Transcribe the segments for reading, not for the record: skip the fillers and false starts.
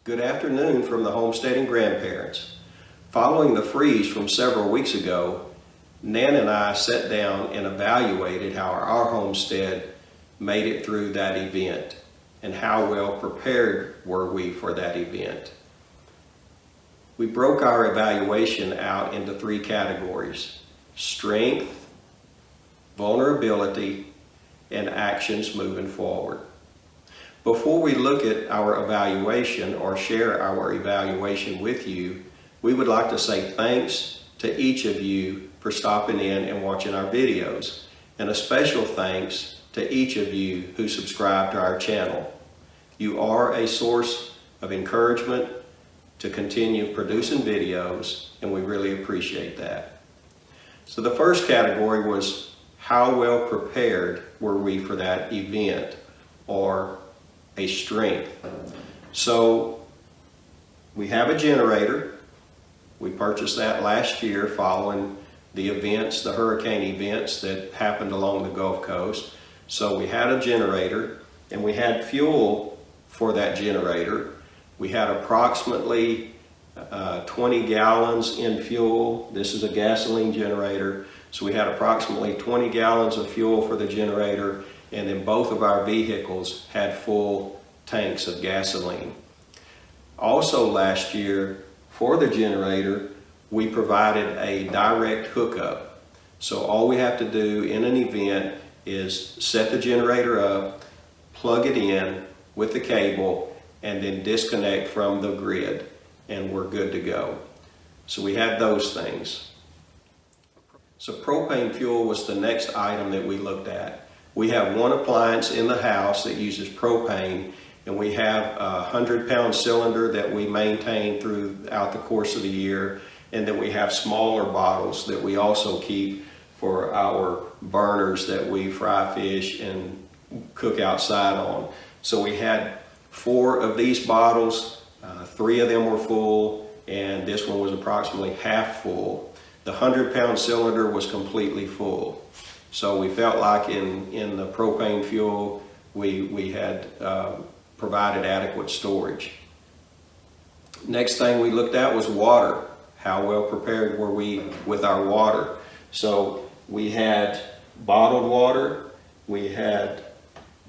Good afternoon from the homesteading grandparents. Following the freeze from several weeks ago, Nan and I sat down and evaluated how our homestead made it through that event and how well prepared were we for that event. We broke our evaluation out into three categories: strength, vulnerability, and actions moving forward. Before we look at our evaluation or share our evaluation with you, we would like to say thanks to each of you for stopping in and watching our videos, and a special thanks to each of you who subscribe to our channel. You are a source of encouragement to continue producing videos, and we really appreciate that. So the first category was how well prepared were we for that event, or a strength. So we have a generator. We purchased that last year following the events, the hurricane events that happened along the Gulf Coast. So we had a generator and we had fuel for that generator. We had approximately 20 gallons in fuel. This is a gasoline generator. So we had approximately 20 gallons of fuel for the generator, and then both of our vehicles had full tanks of gasoline. Also last year, for the generator, we provided a direct hookup. So all we have to do in an event is set the generator up, plug it in with the cable, and then disconnect from the grid, and we're good to go. So we had those things. So propane fuel was the next item that we looked at. We have one appliance in the house that uses propane, and we have a 100-pound cylinder that we maintain throughout the course of the year, and then we have smaller bottles that we also keep for our burners that we fry fish and cook outside on. So we had 4 of these bottles, 3 of them were full, and this one was approximately half full. The 100-pound cylinder was completely full. So we felt like in the propane fuel, we had provided adequate storage. Next thing we looked at was water. How well prepared were we with our water? So we had bottled water, we had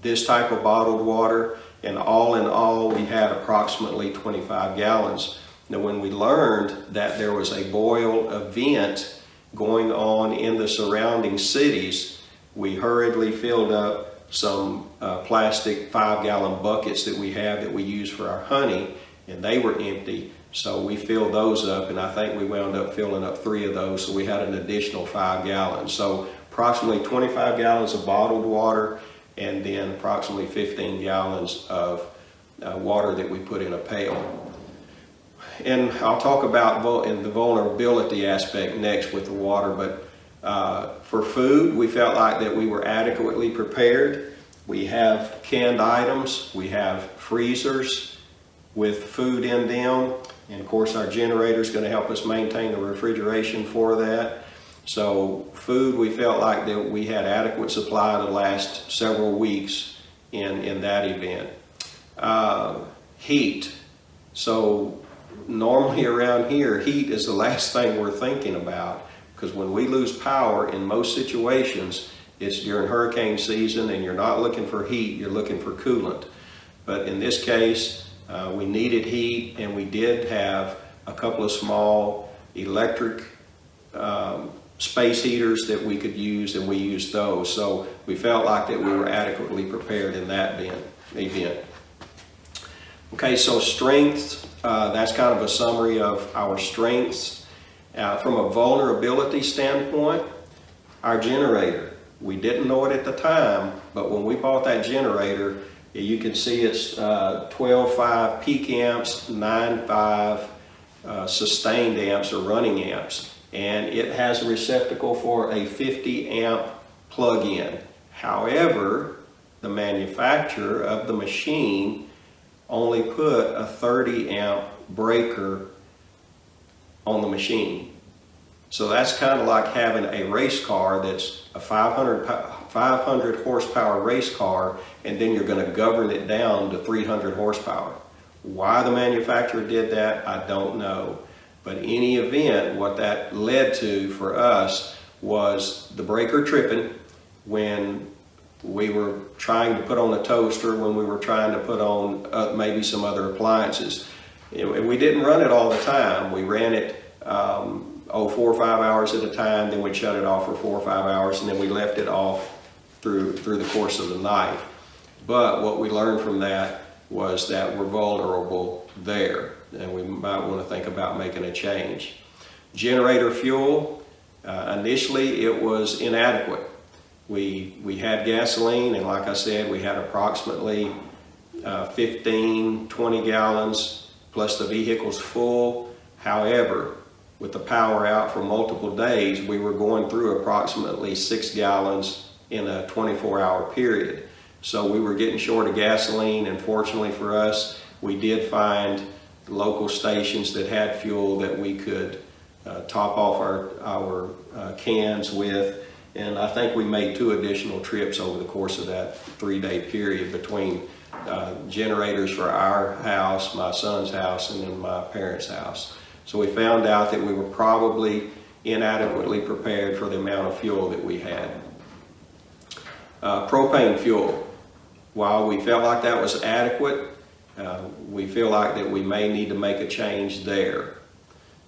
this type of bottled water, and all in all, we had approximately 25 gallons. Now, when we learned that there was a boil event going on in the surrounding cities, we hurriedly filled up some plastic 5-gallon buckets that we have that we use for our honey, and they were empty. So we filled those up, and I think we wound up filling up 3 of those, so we had an additional 5 gallons. So approximately 25 gallons of bottled water, and then approximately 15 gallons of water that we put in a pail. And I'll talk about in the vulnerability aspect next with the water, but for food, we felt like that we were adequately prepared. We have canned items, we have freezers with food in them, and of course our generator is going to help us maintain the refrigeration for that. So food, we felt like that we had adequate supply to last several weeks in that event. Heat. So normally around here, heat is the last thing we're thinking about, because when we lose power in most situations, it's during hurricane season and you're not looking for heat, you're looking for coolant. But in this case, we needed heat, and we did have a couple of small electric space heaters that we could use, and we used those. So we felt like that we were adequately prepared in that event. Okay, so strengths, that's kind of a summary of our strengths. From a vulnerability standpoint, our generator, we didn't know it at the time, but when we bought that generator, you can see it's 12.5 peak amps, 9.5 sustained amps or running amps, and it has a receptacle for a 50 amp plug-in. However, the manufacturer of the machine only put a 30 amp breaker on the machine. So that's kind of like having a race car that's a 500 horsepower race car, and then you're going to govern it down to 300 horsepower. Why the manufacturer did that, I don't know. But in any event, what that led to for us was the breaker tripping when we were trying to put on a toaster, when we were trying to put on maybe some other appliances. And we didn't run it all the time. We ran it 4 or 5 hours at a time, then we'd shut it off for 4 or 5 hours, and then we left it off through the course of the night. But what we learned from that was that we're vulnerable there, and we might want to think about making a change. Generator fuel, initially it was inadequate. We had gasoline, and like I said, we had approximately 15, 20 gallons plus the vehicle's full. However, with the power out for multiple days, we were going through approximately 6 gallons in a 24-hour period. So we were getting short of gasoline, and fortunately for us, we did find local stations that had fuel that we could top off our cans with. And I think we made 2 additional trips over the course of that 3-day period between generators for our house, my son's house, and then my parents' house. So we found out that we were probably inadequately prepared for the amount of fuel that we had. Propane fuel, while we felt like that was adequate, we feel like that we may need to make a change there.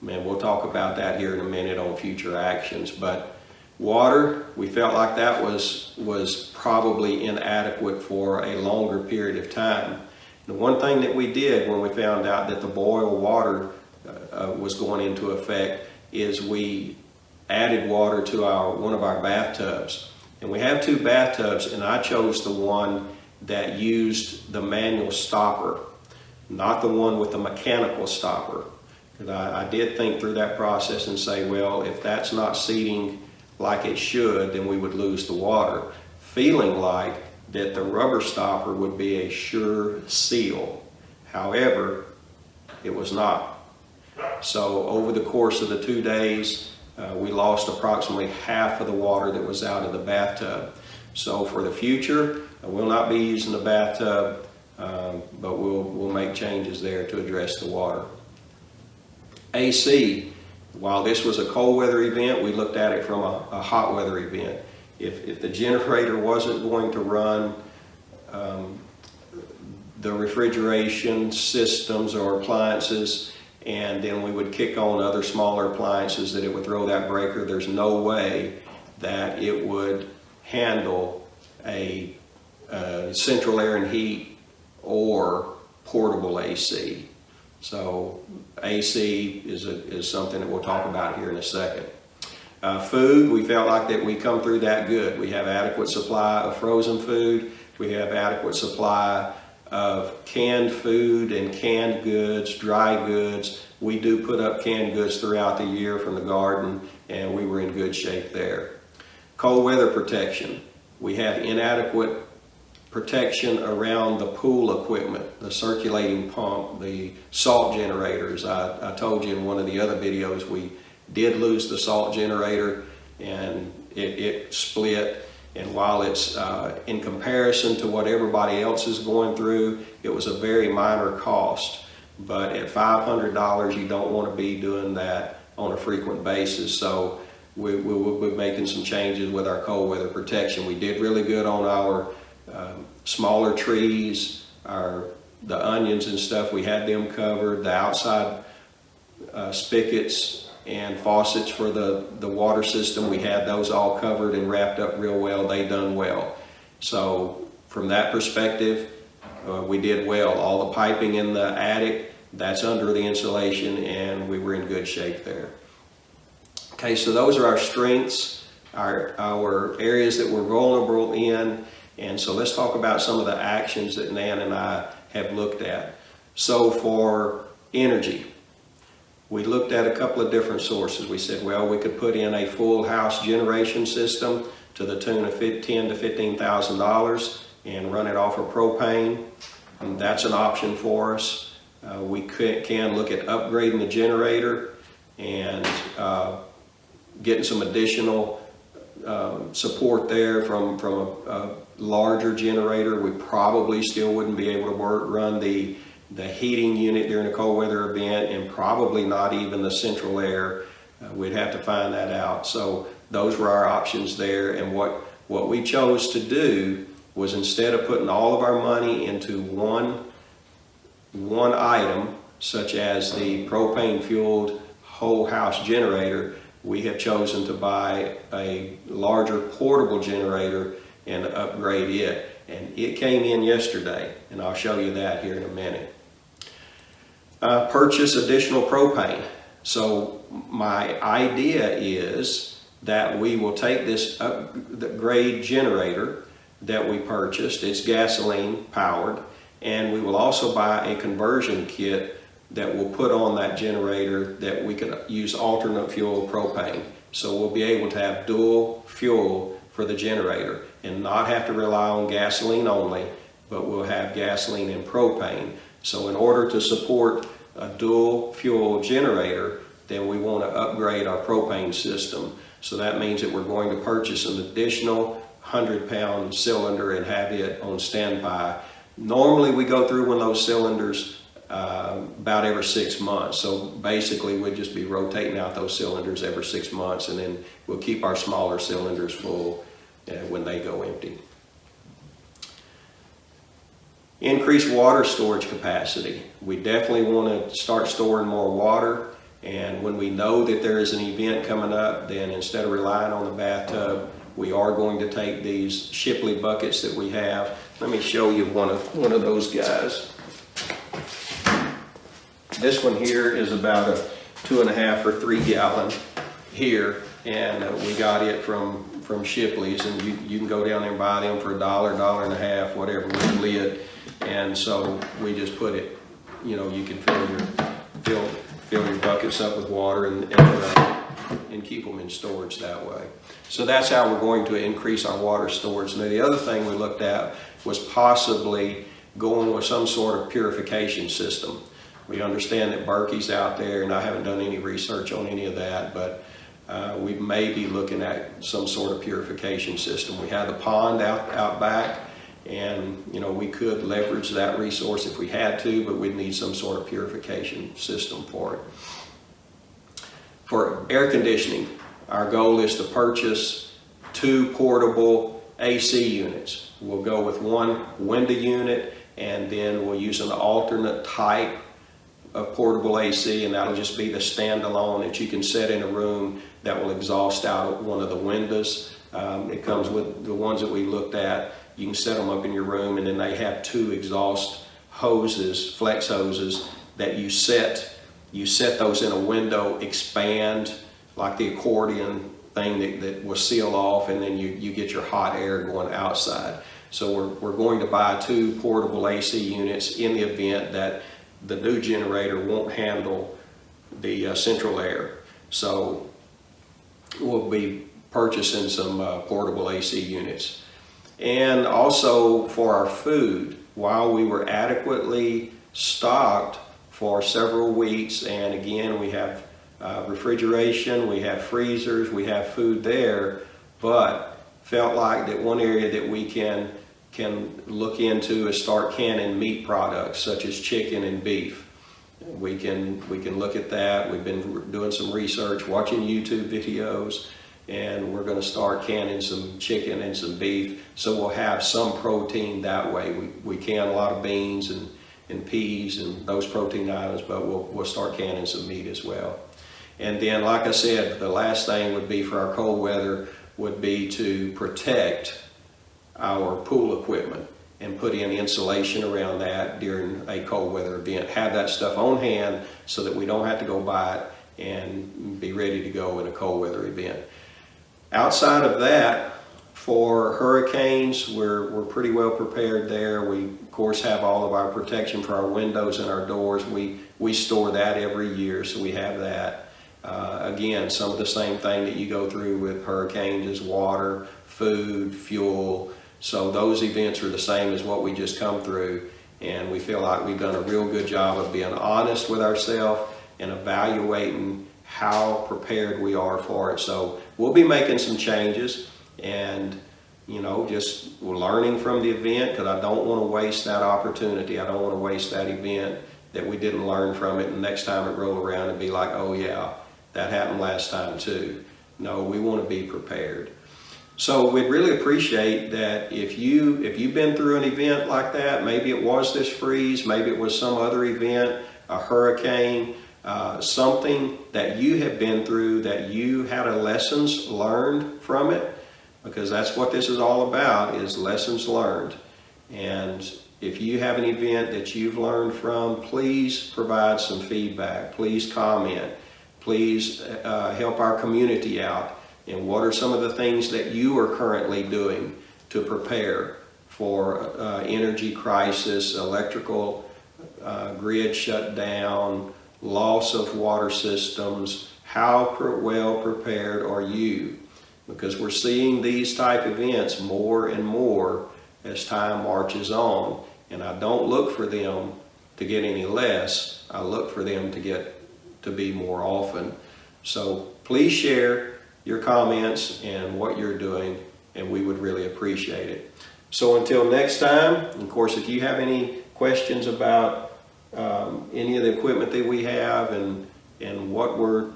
And we'll talk about that here in a minute on future actions. But water, we felt like that was probably inadequate for a longer period of time. The one thing that we did when we found out that the boil water was going into effect is we added water to one of our bathtubs. And we have 2 bathtubs, and I chose the one that used the manual stopper, not the one with the mechanical stopper. Because I did think through that process and say, well, if that's not seating like it should, then we would lose the water. Feeling like that the rubber stopper would be a sure seal. However, it was not. So over the course of the 2 days, we lost approximately half of the water that was out of the bathtub. So for the future, we'll not be using the bathtub, but we'll make changes there to address the water. AC, while this was a cold weather event, we looked at it from a hot weather event. If the generator wasn't going to run the refrigeration systems or appliances, and then we would kick on other smaller appliances, that it would throw that breaker, there's no way that it would handle a central air and heat or portable AC. So AC is something that we'll talk about here in a second. Food, we felt like that we come through that good. We have adequate supply of frozen food. We have adequate supply of canned food and canned goods, dry goods. We do put up canned goods throughout the year from the garden, and we were in good shape there. Cold weather protection. We had inadequate protection around the pool equipment, the circulating pump, the salt generators. I told you in one of the other videos we did lose the salt generator, and it split. And while it's in comparison to what everybody else is going through, it was a very minor cost. But at $500, you don't want to be doing that on a frequent basis. So we'll be making some changes with our cold weather protection. We did really good on our smaller trees, the onions and stuff. We had them covered. The outside spigots and faucets for the water system, we had those all covered and wrapped up real well. They done well. So from that perspective, we did well. All the piping in the attic, that's under the insulation, and we were in good shape there. Okay, so those are our strengths, our areas that we're vulnerable in. And so let's talk about some of the actions that Nan and I have looked at. So for energy, we looked at a couple of different sources. We said, well, we could put in a full house generation system to the tune of $10,000 to $15,000 and run it off of propane. And that's an option for us. We can look at upgrading the generator and getting some additional support there from a larger generator. We probably still wouldn't be able to run the the heating unit during a cold weather event, and probably not even the central air. We'd have to find that out. So those were our options there. And what we chose to do was, instead of putting all of our money into one item, such as the propane fueled whole house generator, we have chosen to buy a larger portable generator and upgrade it. And it came in yesterday, and I'll show you that here in a minute. Purchase additional propane. So my idea is that we will take this upgrade generator that we purchased, it's gasoline powered, and we will also buy a conversion kit that we'll put on that generator that we can use alternate fuel propane. So we'll be able to have dual fuel for the generator and not have to rely on gasoline only, but we'll have gasoline and propane. So in order to support a dual fuel generator, then we want to upgrade our propane system. So that means that we're going to purchase an additional 100-pound cylinder and have it on standby. Normally we go through one of those cylinders about every 6 months. So basically we'd just be rotating out those cylinders every 6 months, and then we'll keep our smaller cylinders full when they go empty. Increase water storage capacity. We definitely want to start storing more water, and when we know that there is an event coming up, then instead of relying on the bathtub, we are going to take these Shipley buckets that we have. Let me show you one of those guys. This one here is about a 2.5 or 3 gallon here, and we got it from Shipley's, and you can go down there and buy them for $1, $1.50, whatever, with a lid. And so we just put it, you know, you can fill your buckets up with water and keep them in storage that way. So that's how we're going to increase our water storage. Now the other thing we looked at was possibly going with some sort of purification system. We understand that Berkey's out there, and I haven't done any research on any of that, but we may be looking at some sort of purification system. We have the pond out back, and you know, we could leverage that resource if we had to, but we'd need some sort of purification system for it. For air conditioning, our goal is to purchase 2 portable AC units. We'll go with one window unit, and then we'll use an alternate type of portable AC, and that'll just be the standalone that you can set in a room that will exhaust out one of the windows. It comes with the ones that we looked at. You can set them up in your room, and then they have 2 exhaust hoses, flex hoses, that you set those in a window, expand like the accordion thing that will seal off, and then you get your hot air going outside. So we're going to buy 2 portable AC units in the event that the new generator won't handle the central air. So we'll be purchasing some portable AC units. And also for our food, while we were adequately stocked for several weeks, and again we have refrigeration, we have freezers, we have food there, but felt like that one area that we can look into is start canning meat products such as chicken and beef. We can look at that. We've been doing some research, watching YouTube videos, and we're going to start canning some chicken and some beef, so we'll have some protein that way. We can a lot of beans and peas and those protein items, but we'll start canning some meat as well. And then, like I said, the last thing would be for our cold weather would be to protect our pool equipment and put in insulation around that during a cold weather event. Have that stuff on hand so that we don't have to go buy it, and be ready to go in a cold weather event. Outside of that, for hurricanes, we're pretty well prepared there. We of course have all of our protection for our windows and our doors. We store that every year, so we have that. Again, some of the same thing that you go through with hurricanes is water, food, fuel. So those events are the same as what we just come through, and we feel like we've done a real good job of being honest with ourselves and evaluating how prepared we are for it. So we'll be making some changes, and just learning from the event, because I don't want to waste that opportunity. I don't want to waste that event that we didn't learn from it, and next time it roll around and be like, oh yeah, that happened last time too. No, we want to be prepared. So we'd really appreciate that if you've been through an event like that, maybe it was this freeze, maybe it was some other event, a hurricane, something that you have been through, that you had a lessons learned from it, because that's what this is all about, is lessons learned. And if you have an event that you've learned from, please provide some feedback. Please comment. Please help our community out. And what are some of the things that you are currently doing to prepare for energy crisis, electrical grid shutdown, loss of water systems? How well prepared are you? Because we're seeing these type events more and more as time marches on. And I don't look for them to get any less. I look for them to be more often. So please share your comments and what you're doing, and we would really appreciate it. So until next time, of course, if you have any questions about any of the equipment that we have and what we're,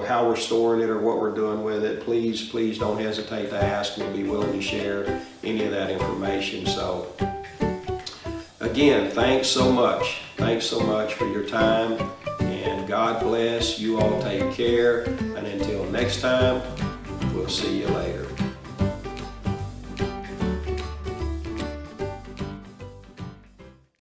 how we're storing it or what we're doing with it, please don't hesitate to ask. We'll be willing to share any of that information. So again, thanks so much. Thanks so much for your time, and God bless. You all take care, and until next time, we'll see you later.